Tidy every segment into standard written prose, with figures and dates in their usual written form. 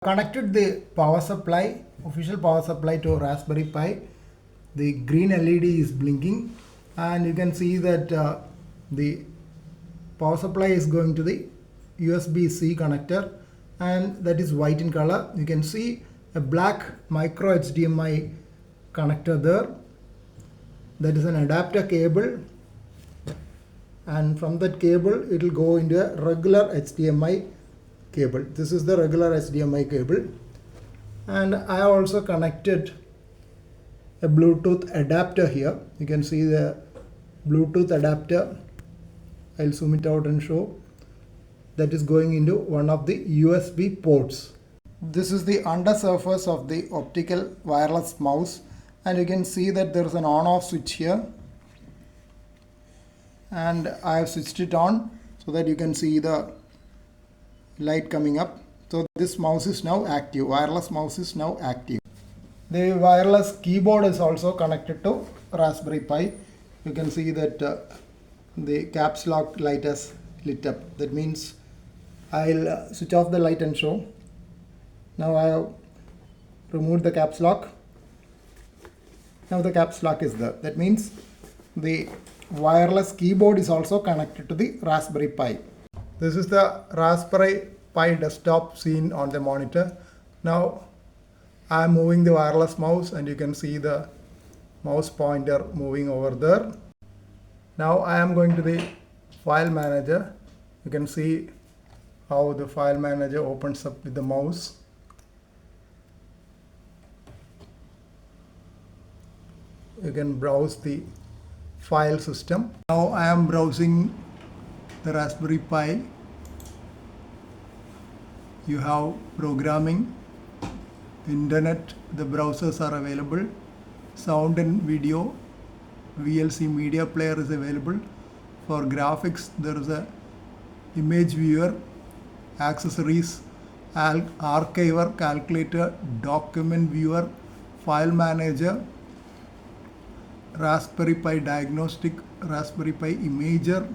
Connected the power supply, official power supply to Raspberry Pi. The green LED is blinking and you can see that the power supply is going to the USB-C connector and that is white in color. You can see a black micro HDMI connector there. That is an adapter cable, and from that cable it will go into a regular HDMI cable. This is the regular HDMI cable, and I also connected a Bluetooth adapter here. You can see the Bluetooth adapter. I'll zoom it out and show. That is going into one of the USB ports. This is the undersurface of the optical wireless mouse, and you can see that there is an on-off switch here, and I have switched it on so that you can see the light coming up. So this mouse is now active. Wireless mouse is now active. The wireless keyboard is also connected to Raspberry Pi. You can see that the caps lock light has lit up. That means I'll switch off the light and show. Now I have removed the caps lock. Now the caps lock is there. That means the wireless keyboard is also connected to the Raspberry Pi. This is the Raspberry Pi desktop seen on the monitor. Now I am moving the wireless mouse and you can see the mouse pointer moving over there. Now I am going to the file manager. You can see how the file manager opens up with the mouse. You can browse the file system. Now I am browsing the Raspberry Pi. You have programming, internet, the browsers are available, sound and video, VLC media player is available. For graphics there is a image viewer, accessories, archiver, calculator, document viewer, file manager, Raspberry Pi diagnostic, Raspberry Pi imager,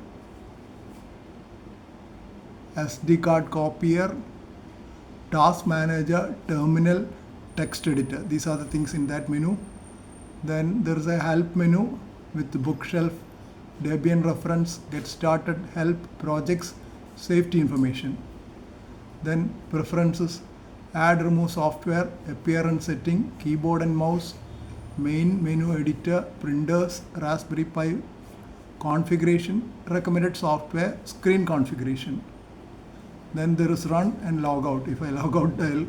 SD card copier, task manager, terminal, text editor. These are the things in that menu. Then there is a help menu with the bookshelf, Debian reference, get started, help, projects, safety information. Then preferences, add, remove software, appearance setting, keyboard and mouse, main menu editor, printers, Raspberry Pi configuration, recommended software, screen configuration. Then there is run and log out. If I log out, I'll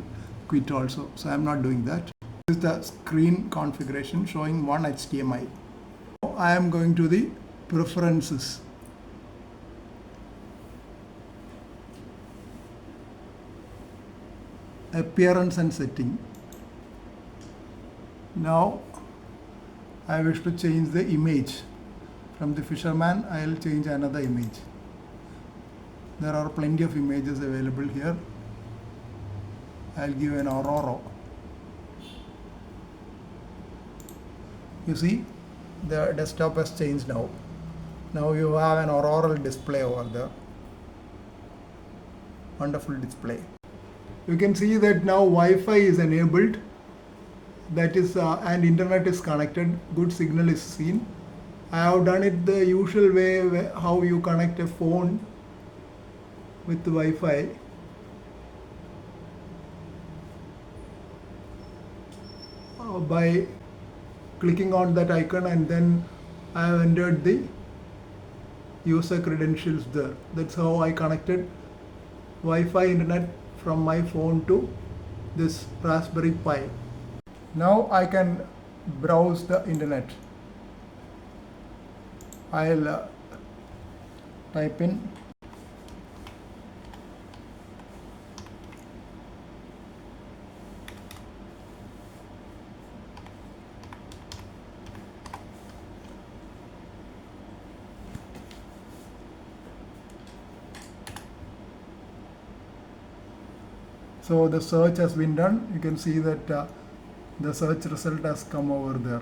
quit also. So I'm not doing that. This is the screen configuration showing one HDMI. Now I am going to the preferences. Appearance and setting. Now I wish to change the image. From the fisherman, I'll change another image. There are plenty of images available here. I'll give an aurora. You see, the desktop has changed now. Now you have an auroral display over there. Wonderful display. You can see that now Wi-Fi is enabled. That is and internet is connected. Good signal is seen. I have done it the usual way, how you connect a phone with the Wi-Fi. By clicking on that icon, and then I have entered the user credentials there. That's how I connected Wi-Fi internet from my phone to this Raspberry Pi. Now I can browse the internet. I'll type in so the search has been done. You can see that the search result has come over there.